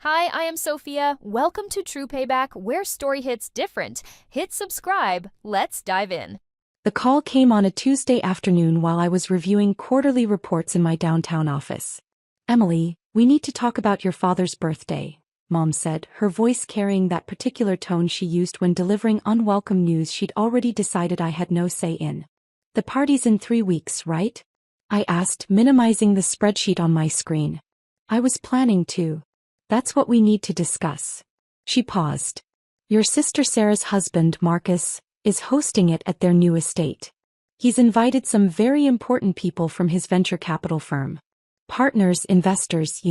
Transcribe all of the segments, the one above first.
Hi, I am Sophia. Welcome to True Payback, where story hits different. Hit subscribe. Let's dive in. The call came on a Tuesday afternoon while I was reviewing quarterly reports in my downtown office. "Emily, we need to talk about your father's birthday," Mom said, her voice carrying that particular tone she used when delivering unwelcome news she'd already decided I had no say in. "The party's in 3 weeks, right?" I asked, minimizing the spreadsheet on my screen. "I was planning to. That's what we need to discuss." She paused. "Your sister Sarah's husband, Marcus, is hosting it at their new estate. He's invited some very important people from his venture capital firm. Partners, investors,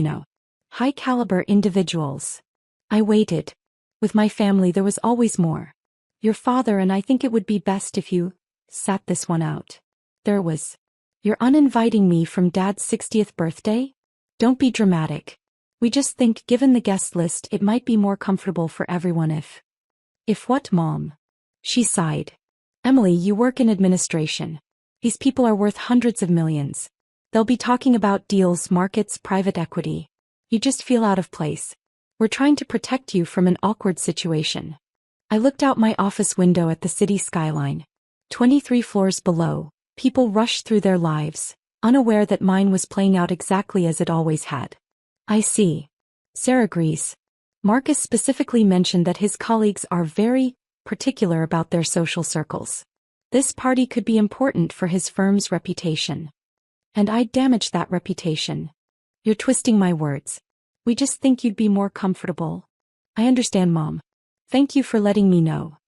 high-caliber individuals." I waited. With my family there was always more. "Your father and I think it would be best if you sat this one out." There was. "You're uninviting me from Dad's 60th birthday? Don't be dramatic. We just think given the guest list it might be more comfortable for everyone if." "If what, Mom?" She sighed. "Emily, you work in administration. These people are worth hundreds of millions. They'll be talking about deals, markets, private equity. You just feel out of place. We're trying to protect you from an awkward situation." I looked out my office window at the city skyline. 23 floors below, people rushed through their lives, unaware that mine was playing out exactly as it always had. "I see." Sarah agrees. "Marcus specifically mentioned that his colleagues are very particular about their social circles. This party could be important for his firm's reputation. And I'd damage that reputation." "You're twisting my words. We just think you'd be more comfortable." "I understand, Mom. Thank you for letting me know."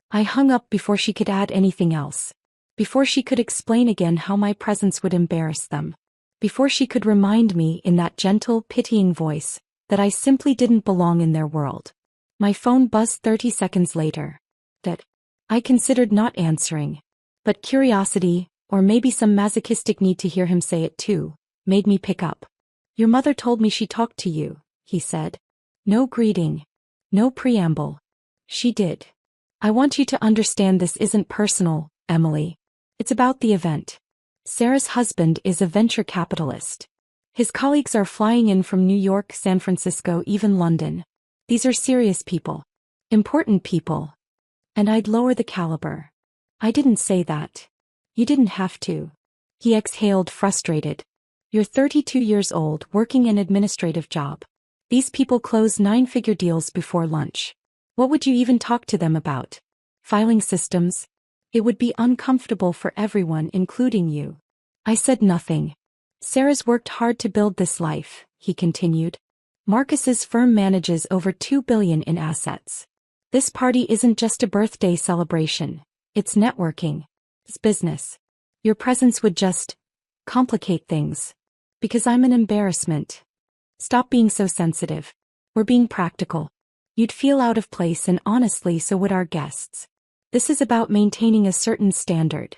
I hung up before she could add anything else. Before she could explain again how my presence would embarrass them. Before she could remind me in that gentle, pitying voice that I simply didn't belong in their world. My phone buzzed 30 seconds later. I considered not answering. But curiosity, or maybe some masochistic need to hear him say it too, made me pick up. "Your mother told me she talked to you," he said. No greeting. No preamble. She did. "I want you to understand this isn't personal, Emily. It's about the event. Sarah's husband is a venture capitalist. His colleagues are flying in from New York, San Francisco, even London. These are serious people. Important people. And I'd lower the caliber." "I didn't say that. You didn't have to." He exhaled, frustrated. "You're 32 years old, working an administrative job. These people close 9-figure deals before lunch. What would you even talk to them about? Filing systems? It would be uncomfortable for everyone, including you." I said nothing. "Sarah's worked hard to build this life," he continued. "Marcus's firm manages over $2 billion in assets. This party isn't just a birthday celebration. It's networking. It's business. Your presence would just complicate things. Because I'm an embarrassment." "Stop being so sensitive. We're being practical. You'd feel out of place, and honestly so would our guests. This is about maintaining a certain standard."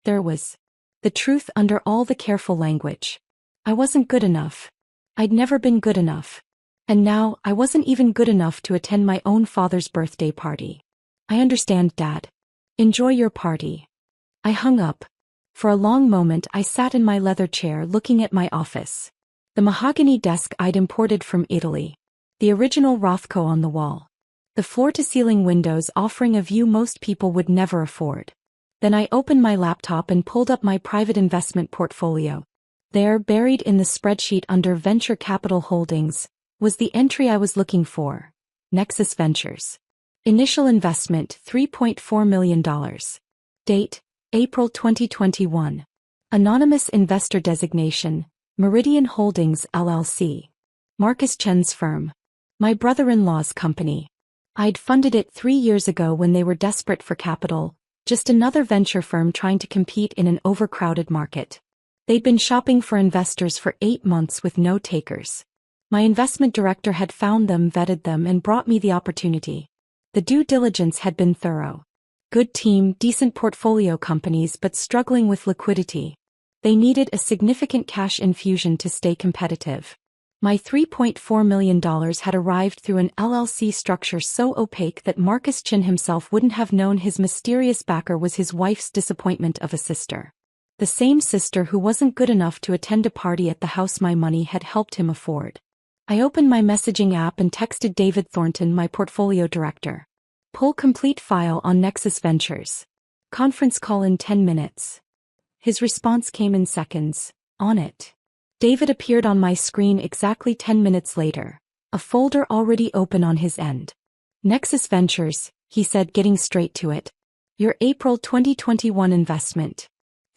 There was the truth under all the careful language. I wasn't good enough. I'd never been good enough. And now, I wasn't even good enough to attend my own father's birthday party. "I understand, Dad. Enjoy your party." I hung up. For a long moment I sat in my leather chair looking at my office. The mahogany desk I'd imported from Italy. The original Rothko on the wall. The floor-to-ceiling windows offering a view most people would never afford. Then I opened my laptop and pulled up my private investment portfolio. There, buried in the spreadsheet under Venture Capital Holdings, was the entry I was looking for. Nexus Ventures. Initial investment $3.4 million. Date, April 2021. Anonymous investor designation, Meridian Holdings LLC. Marcus Chen's firm. My brother-in-law's company. I'd funded it 3 years ago when they were desperate for capital, just another venture firm trying to compete in an overcrowded market. They'd been shopping for investors for 8 months with no takers. My investment director had found them, vetted them, and brought me the opportunity. The due diligence had been thorough. Good team, decent portfolio companies, but struggling with liquidity. They needed a significant cash infusion to stay competitive. My $3.4 million had arrived through an LLC structure so opaque that Marcus Chen himself wouldn't have known his mysterious backer was his wife's disappointment of a sister. The same sister who wasn't good enough to attend a party at the house my money had helped him afford. I opened my messaging app and texted David Thornton, my portfolio director. Pull complete file on Nexus Ventures. Conference call in 10 minutes. His response came in seconds. On it. David appeared on my screen exactly 10 minutes later. A folder already open on his end. Nexus Ventures, he said, getting straight to it. Your April 2021 investment.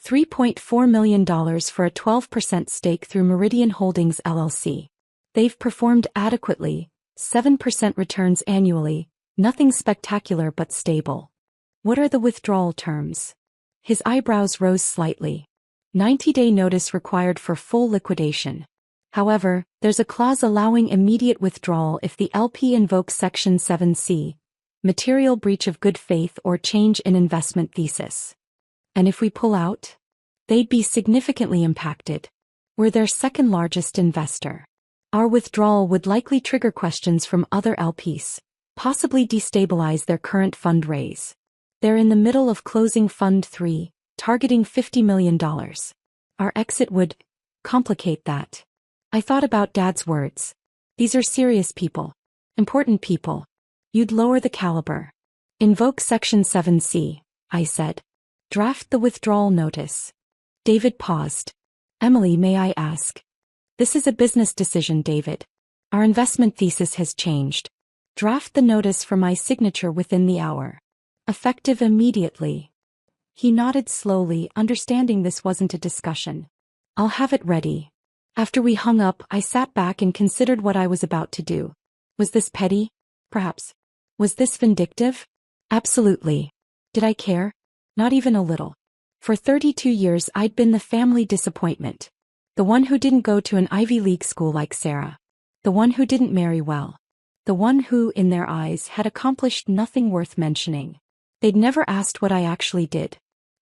$3.4 million for a 12% stake through Meridian Holdings LLC. They've performed adequately, 7% returns annually, nothing spectacular but stable. What are the withdrawal terms? His eyebrows rose slightly. 90-day notice required for full liquidation. However, there's a clause allowing immediate withdrawal if the LP invokes Section 7C, material breach of good faith or change in investment thesis. And if we pull out? They'd be significantly impacted. We're their second largest investor. Our withdrawal would likely trigger questions from other LPs, possibly destabilize their current fundraise. They're in the middle of closing Fund 3, targeting $50 million. Our exit would complicate that. I thought about Dad's words. These are serious people. Important people. You'd lower the caliber. Invoke Section 7C, I said. Draft the withdrawal notice. David paused. Emily, may I ask? This is a business decision, David. Our investment thesis has changed. Draft the notice for my signature within the hour. Effective immediately. He nodded slowly, understanding this wasn't a discussion. I'll have it ready. After we hung up, I sat back and considered what I was about to do. Was this petty? Perhaps. Was this vindictive? Absolutely. Did I care? Not even a little. For 32 years I'd been the family disappointment. The one who didn't go to an Ivy League school like Sarah. The one who didn't marry well. The one who, in their eyes, had accomplished nothing worth mentioning. They'd never asked what I actually did.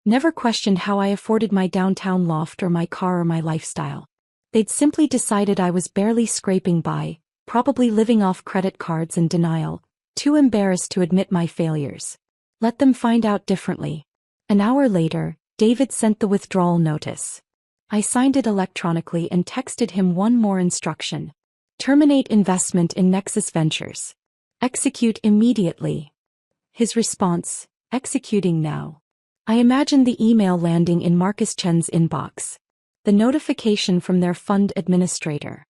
Never questioned how I afforded my downtown loft or my car or my lifestyle. They'd simply decided I was barely scraping by, probably living off credit cards and denial, too embarrassed to admit my failures. Let them find out differently. An hour later, David sent the withdrawal notice. I signed it electronically and texted him one more instruction. Terminate investment in Nexus Ventures. Execute immediately. His response, executing now. I imagined the email landing in Marcus Chen's inbox. The notification from their fund administrator.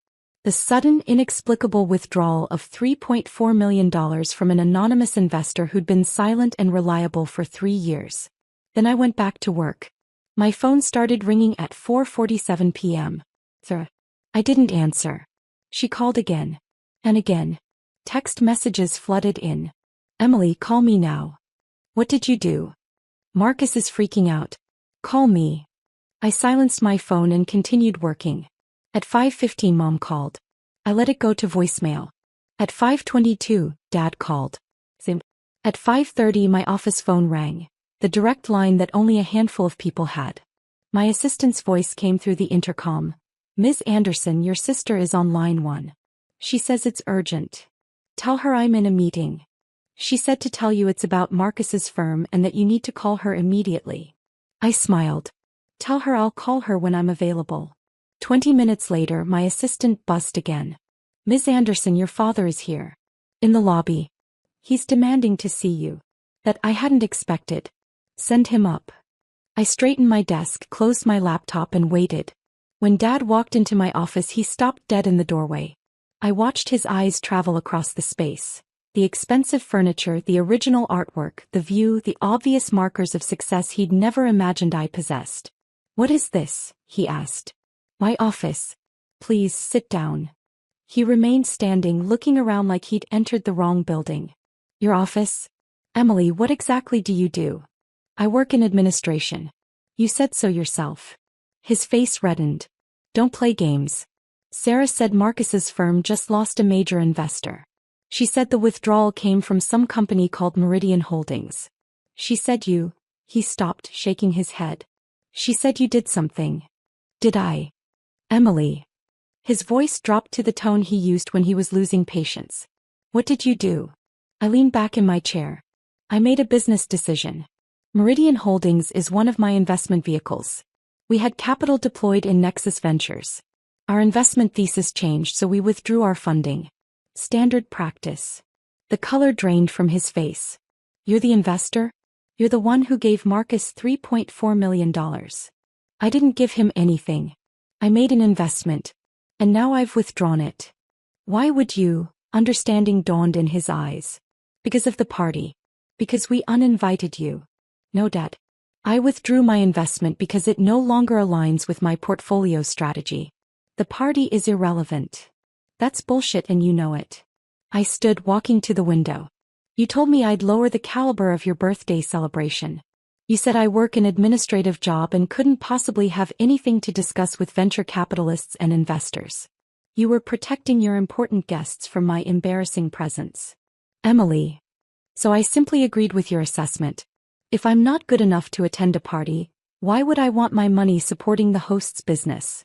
The sudden, inexplicable withdrawal of $3.4 million from an anonymous investor who'd been silent and reliable for 3 years. Then I went back to work. My phone started ringing at 4:47 p.m. I didn't answer. She called again. And again. Text messages flooded in. Emily, call me now. What did you do? Marcus is freaking out. Call me. I silenced my phone and continued working. At 5:15 Mom called. I let it go to voicemail. At 5:22, Dad called. At 5:30 my office phone rang. The direct line that only a handful of people had. My assistant's voice came through the intercom. Ms. Anderson, your sister is on line 1. She says it's urgent. Tell her I'm in a meeting. She said to tell you it's about Marcus's firm and that you need to call her immediately. I smiled. Tell her I'll call her when I'm available. 20 minutes later, my assistant buzzed again. Ms. Anderson, your father is here. In the lobby. He's demanding to see you. That I hadn't expected. Send him up. I straightened my desk, closed my laptop and waited. When Dad walked into my office, he stopped dead in the doorway. I watched his eyes travel across the space. The expensive furniture, the original artwork, the view, the obvious markers of success he'd never imagined I possessed. What is this? He asked. My office. Please, sit down. He remained standing, looking around like he'd entered the wrong building. Your office? Emily, what exactly do you do? I work in administration. You said so yourself. His face reddened. Don't play games. Sarah said Marcus's firm just lost a major investor. She said the withdrawal came from some company called Meridian Holdings. She said you... He stopped, shaking his head. She said you did something. Did I? Emily. His voice dropped to the tone he used when he was losing patience. What did you do? I leaned back in my chair. I made a business decision. Meridian Holdings is one of my investment vehicles. We had capital deployed in Nexus Ventures. Our investment thesis changed, so we withdrew our funding. Standard practice. The color drained from his face. You're the investor? You're the one who gave Marcus $3.4 million. I didn't give him anything. I made an investment. And now I've withdrawn it. Why would you? Understanding dawned in his eyes. Because of the party. Because we uninvited you. No, Dad. I withdrew my investment because it no longer aligns with my portfolio strategy. The party is irrelevant. That's bullshit and you know it. I stood walking to the window. You told me I'd lower the caliber of your birthday celebration. You said I work an administrative job and couldn't possibly have anything to discuss with venture capitalists and investors. You were protecting your important guests from my embarrassing presence. Emily. So I simply agreed with your assessment. If I'm not good enough to attend a party, why would I want my money supporting the host's business?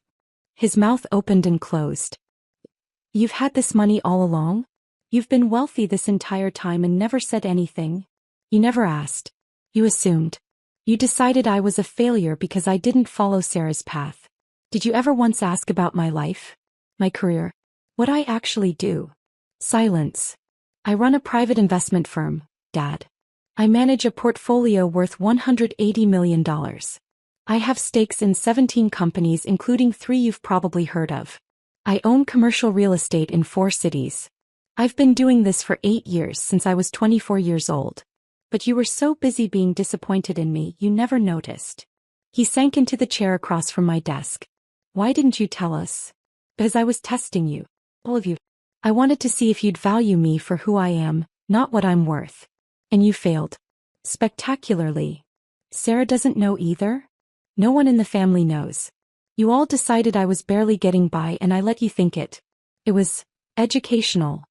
His mouth opened and closed. You've had this money all along? You've been wealthy this entire time and never said anything? You never asked. You assumed. You decided I was a failure because I didn't follow Sarah's path. Did you ever once ask about my life? My career? What I actually do? Silence. I run a private investment firm, Dad. I manage a portfolio worth $180 million. I have stakes in 17 companies, including 3 you've probably heard of. I own commercial real estate in 4 cities. I've been doing this for 8 years, since I was 24 years old. But you were so busy being disappointed in me, you never noticed. He sank into the chair across from my desk. Why didn't you tell us? Because I was testing you. All of you. I wanted to see if you'd value me for who I am, not what I'm worth. And you failed. Spectacularly. Sarah doesn't know either? No one in the family knows. You all decided I was barely getting by and I let you think it. It was educational.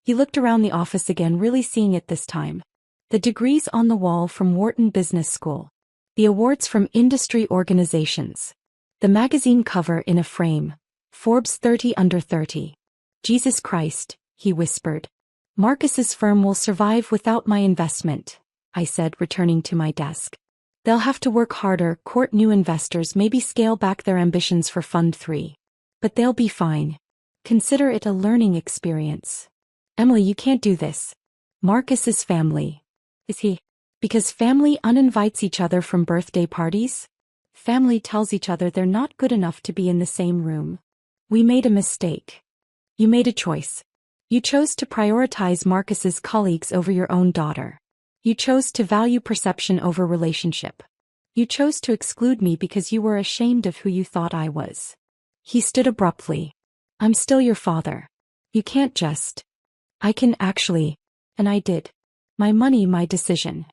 He looked around the office again, really seeing it this time. The degrees on the wall from Wharton Business School. The awards from industry organizations. The magazine cover in a frame. Forbes 30 under 30. Jesus Christ, he whispered. Marcus's firm will survive without my investment, I said, returning to my desk. They'll have to work harder, court new investors, maybe scale back their ambitions for Fund 3. But they'll be fine. Consider it a learning experience. Emily, you can't do this. Marcus's family. Is he? Because family uninvites each other from birthday parties? Family tells each other they're not good enough to be in the same room. We made a mistake. You made a choice. You chose to prioritize Marcus's colleagues over your own daughter. You chose to value perception over relationship. You chose to exclude me because you were ashamed of who you thought I was. He stood abruptly. I'm still your father. You can't just. I can actually. And I did. My money, my decision.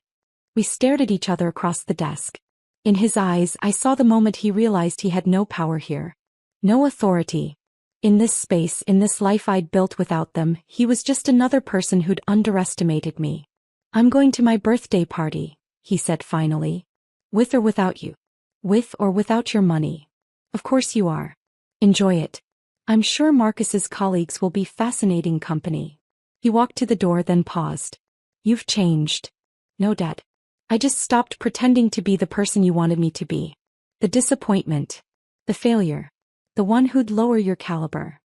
We stared at each other across the desk. In his eyes, I saw the moment he realized he had no power here. No authority. In this space, in this life I'd built without them, he was just another person who'd underestimated me. I'm going to my birthday party, he said finally. With or without you? With or without your money? Of course you are. Enjoy it. I'm sure Marcus's colleagues will be fascinating company. He walked to the door, then paused. You've changed. No, Dad. I just stopped pretending to be the person you wanted me to be. The disappointment. The failure. The one who'd lower your caliber.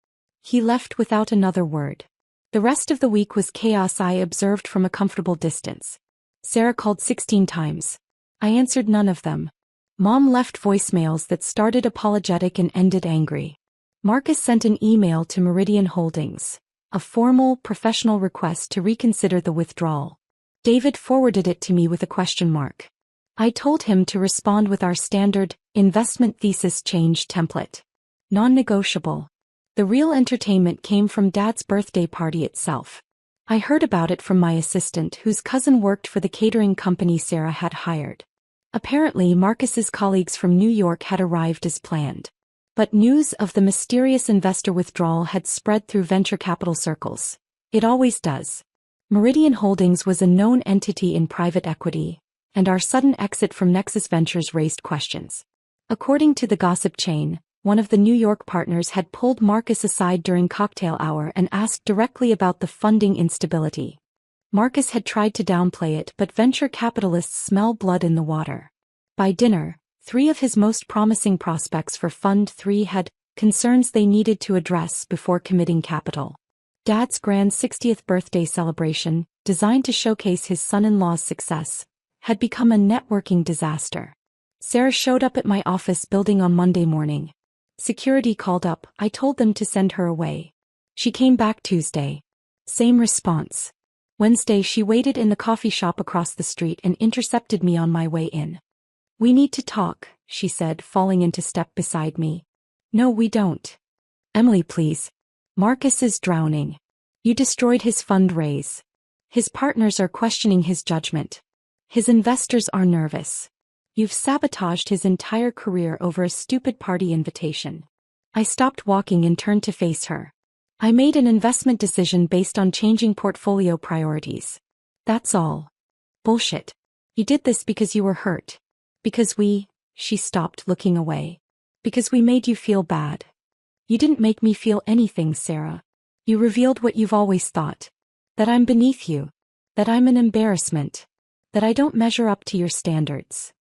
He left without another word. The rest of the week was chaos I observed from a comfortable distance. Sarah called 16 times. I answered none of them. Mom left voicemails that started apologetic and ended angry. Marcus sent an email to Meridian Holdings, a formal, professional request to reconsider the withdrawal. David forwarded it to me with a question mark. I told him to respond with our standard investment thesis change template. Non-negotiable. The real entertainment came from Dad's birthday party itself. I heard about it from my assistant, whose cousin worked for the catering company Sarah had hired. Apparently, Marcus's colleagues from New York had arrived as planned. But news of the mysterious investor withdrawal had spread through venture capital circles. It always does. Meridian Holdings was a known entity in private equity, and our sudden exit from Nexus Ventures raised questions. According to the gossip chain, one of the New York partners had pulled Marcus aside during cocktail hour and asked directly about the funding instability. Marcus had tried to downplay it, but venture capitalists smell blood in the water. By dinner, 3 of his most promising prospects for Fund 3 had concerns they needed to address before committing capital. Dad's grand 60th birthday celebration, designed to showcase his son-in-law's success, had become a networking disaster. Sarah showed up at my office building on Monday morning. Security called up, I told them to send her away. She came back Tuesday. Same response. Wednesday she waited in the coffee shop across the street and intercepted me on my way in. We need to talk, she said, falling into step beside me. No, we don't. Emily, please. Marcus is drowning. You destroyed his fundraise. His partners are questioning his judgment. His investors are nervous. You've sabotaged his entire career over a stupid party invitation. I stopped walking and turned to face her. I made an investment decision based on changing portfolio priorities. That's all. Bullshit. You did this because you were hurt. Because she stopped, looking away. Because we made you feel bad. You didn't make me feel anything, Sarah. You revealed what you've always thought. That I'm beneath you. That I'm an embarrassment. That I don't measure up to your standards.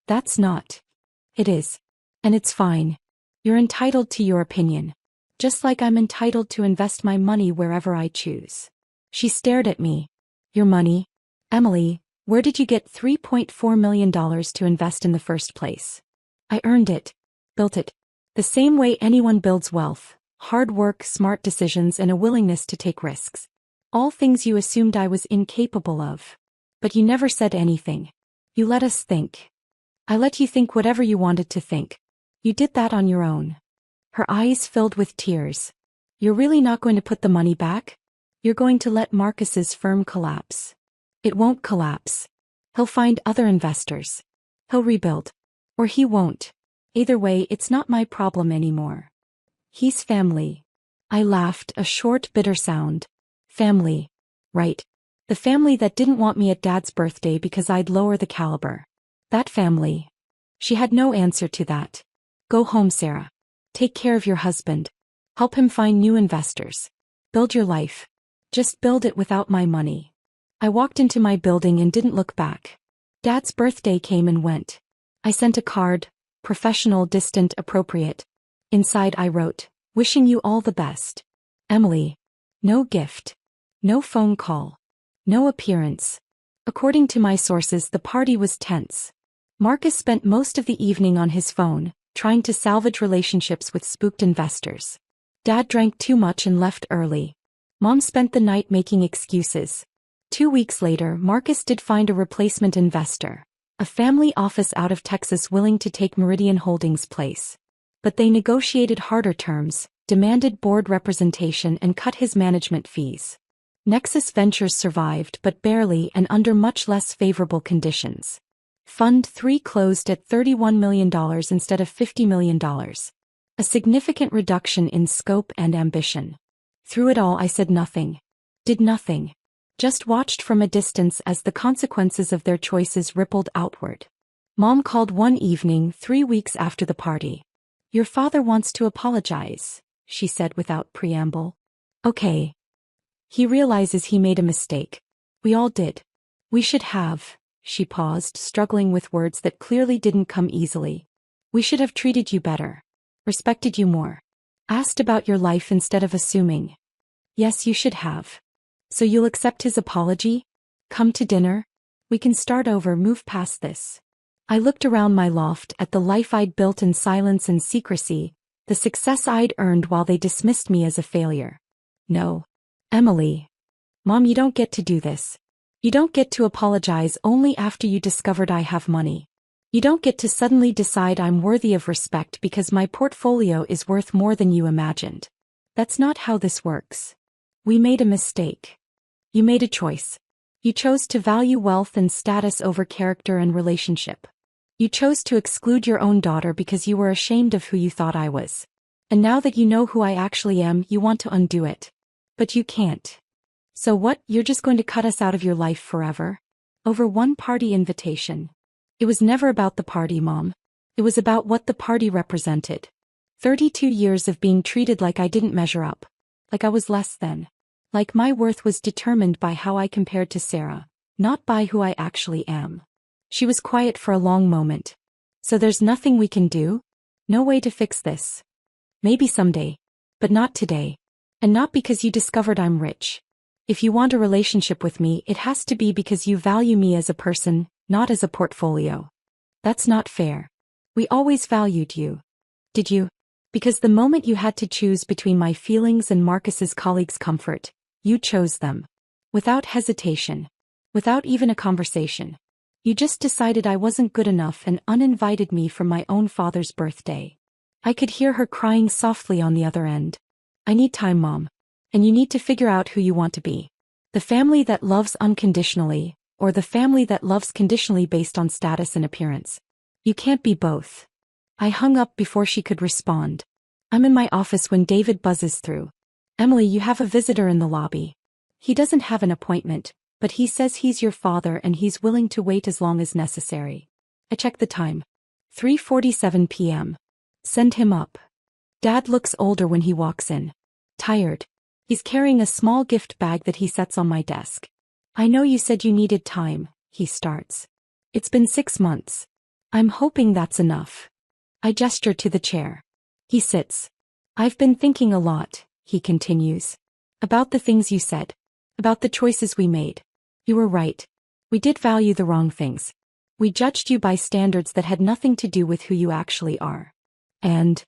That's not. It is. And it's fine. You're entitled to your opinion. Just like I'm entitled to invest my money wherever I choose. She stared at me. Your money? Emily, where did you get $3.4 million to invest in the first place? I earned it. Built it. The same way anyone builds wealth. Hard work, smart decisions, and a willingness to take risks. All things you assumed I was incapable of. But you never said anything. You let us think. I let you think whatever you wanted to think. You did that on your own. Her eyes filled with tears. You're really not going to put the money back? You're going to let Marcus's firm collapse. It won't collapse. He'll find other investors. He'll rebuild. Or he won't. Either way, it's not my problem anymore. He's family. I laughed, a short, bitter sound. Family. Right. The family that didn't want me at Dad's birthday because I'd lower the caliber. That family. She had no answer to that. Go home, Sarah. Take care of your husband. Help him find new investors. Build your life. Just build it without my money. I walked into my building and didn't look back. Dad's birthday came and went. I sent a card, professional, distant, appropriate. Inside I wrote, wishing you all the best. Emily. No gift. No phone call. No appearance. According to my sources, the party was tense. Marcus spent most of the evening on his phone, trying to salvage relationships with spooked investors. Dad drank too much and left early. Mom spent the night making excuses. 2 weeks later, Marcus did find a replacement investor, a family office out of Texas willing to take Meridian Holdings' place. But they negotiated harder terms, demanded board representation, and cut his management fees. Nexus Ventures survived, but barely, and under much less favorable conditions. Fund 3 closed at $31 million instead of $50 million. A significant reduction in scope and ambition. Through it all, I said nothing. Did nothing. Just watched from a distance as the consequences of their choices rippled outward. Mom called one evening 3 weeks after the party. Your father wants to apologize, she said without preamble. Okay. He realizes he made a mistake. We all did. We should have. She paused, struggling with words that clearly didn't come easily. We should have treated you better. Respected you more. Asked about your life instead of assuming. Yes, you should have. So you'll accept his apology? Come to dinner? We can start over, move past this. I looked around my loft at the life I'd built in silence and secrecy, the success I'd earned while they dismissed me as a failure. No. Emily. Mom, you don't get to do this. You don't get to apologize only after you discovered I have money. You don't get to suddenly decide I'm worthy of respect because my portfolio is worth more than you imagined. That's not how this works. We made a mistake. You made a choice. You chose to value wealth and status over character and relationship. You chose to exclude your own daughter because you were ashamed of who you thought I was. And now that you know who I actually am, you want to undo it. But you can't. So what, you're just going to cut us out of your life forever? Over one party invitation. It was never about the party, Mom. It was about what the party represented. 32 years of being treated like I didn't measure up. Like I was less than. Like my worth was determined by how I compared to Sarah, not by who I actually am. She was quiet for a long moment. So there's nothing we can do? No way to fix this? Maybe someday. But not today. And not because you discovered I'm rich. If you want a relationship with me, it has to be because you value me as a person, not as a portfolio. That's not fair. We always valued you. Did you? Because the moment you had to choose between my feelings and Marcus's colleagues' comfort, you chose them. Without hesitation. Without even a conversation. You just decided I wasn't good enough and uninvited me from my own father's birthday. I could hear her crying softly on the other end. I need time, Mom. And you need to figure out who you want to be. The family that loves unconditionally, or the family that loves conditionally based on status and appearance. You can't be both. I hung up before she could respond. I'm in my office when David buzzes through. Emily, you have a visitor in the lobby. He doesn't have an appointment, but he says he's your father and he's willing to wait as long as necessary. I check the time. 3:47 p.m. Send him up. Dad looks older when he walks in. Tired. He's carrying a small gift bag that he sets on my desk. I know you said you needed time, he starts. It's been 6 months. I'm hoping that's enough. I gesture to the chair. He sits. I've been thinking a lot, he continues. About the things you said. About the choices we made. You were right. We did value the wrong things. We judged you by standards that had nothing to do with who you actually are. And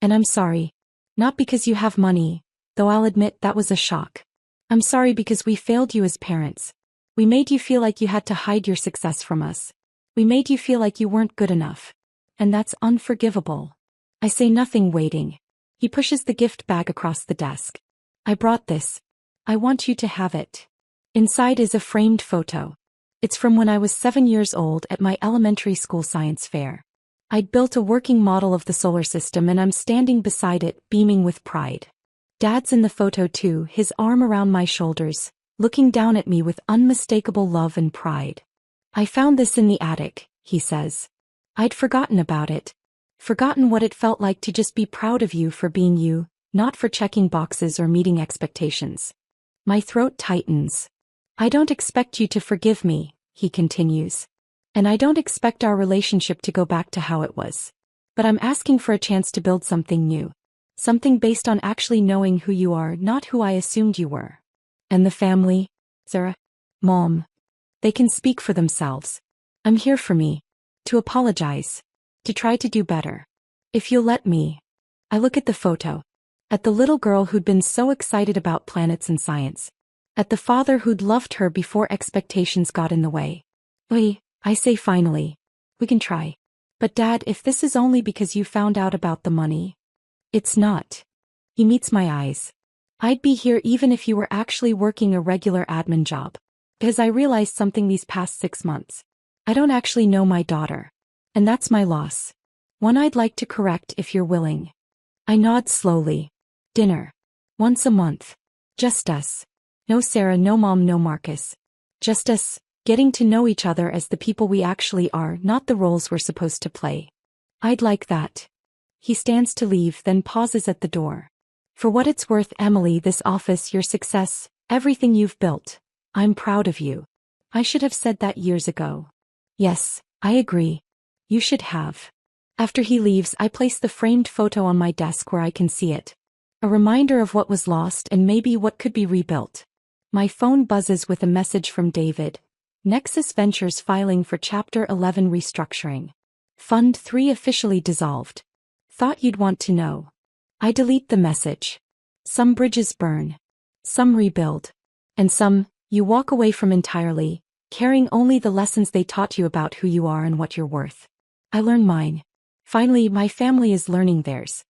I'm sorry. Not because you have money, though I'll admit that was a shock. I'm sorry because we failed you as parents. We made you feel like you had to hide your success from us. We made you feel like you weren't good enough. And that's unforgivable. I say nothing, waiting. He pushes the gift bag across the desk. I brought this. I want you to have it. Inside is a framed photo. It's from when I was 7 years old at my elementary school science fair. I'd built a working model of the solar system and I'm standing beside it, beaming with pride. Dad's in the photo too, his arm around my shoulders, looking down at me with unmistakable love and pride. I found this in the attic, he says. I'd forgotten about it. Forgotten what it felt like to just be proud of you for being you, not for checking boxes or meeting expectations. My throat tightens. I don't expect you to forgive me, he continues. And I don't expect our relationship to go back to how it was. But I'm asking for a chance to build something new. Something based on actually knowing who you are, not who I assumed you were. And the family? Sarah? Mom. They can speak for themselves. I'm here for me. To apologize. To try to do better. If you'll let me. I look at the photo. At the little girl who'd been so excited about planets and science. At the father who'd loved her before expectations got in the way. I say finally. We can try. But Dad, if this is only because you found out about the money. It's not. He meets my eyes. I'd be here even if you were actually working a regular admin job. Because I realized something these past 6 months. I don't actually know my daughter. And that's my loss. One I'd like to correct if you're willing. I nod slowly. Dinner. Once a month. Just us. No Sarah, no Mom, no Marcus. Just us. Getting to know each other as the people we actually are, not the roles we're supposed to play. I'd like that. He stands to leave, then pauses at the door. For what it's worth, Emily, this office, your success, everything you've built. I'm proud of you. I should have said that years ago. Yes, I agree. You should have. After he leaves, I place the framed photo on my desk where I can see it. A reminder of what was lost and maybe what could be rebuilt. My phone buzzes with a message from David. Nexus Ventures filing for Chapter 11 restructuring. Fund 3 officially dissolved. Thought you'd want to know. I delete the message. Some bridges burn. Some rebuild. And some, you walk away from entirely, carrying only the lessons they taught you about who you are and what you're worth. I learn mine. Finally, my family is learning theirs.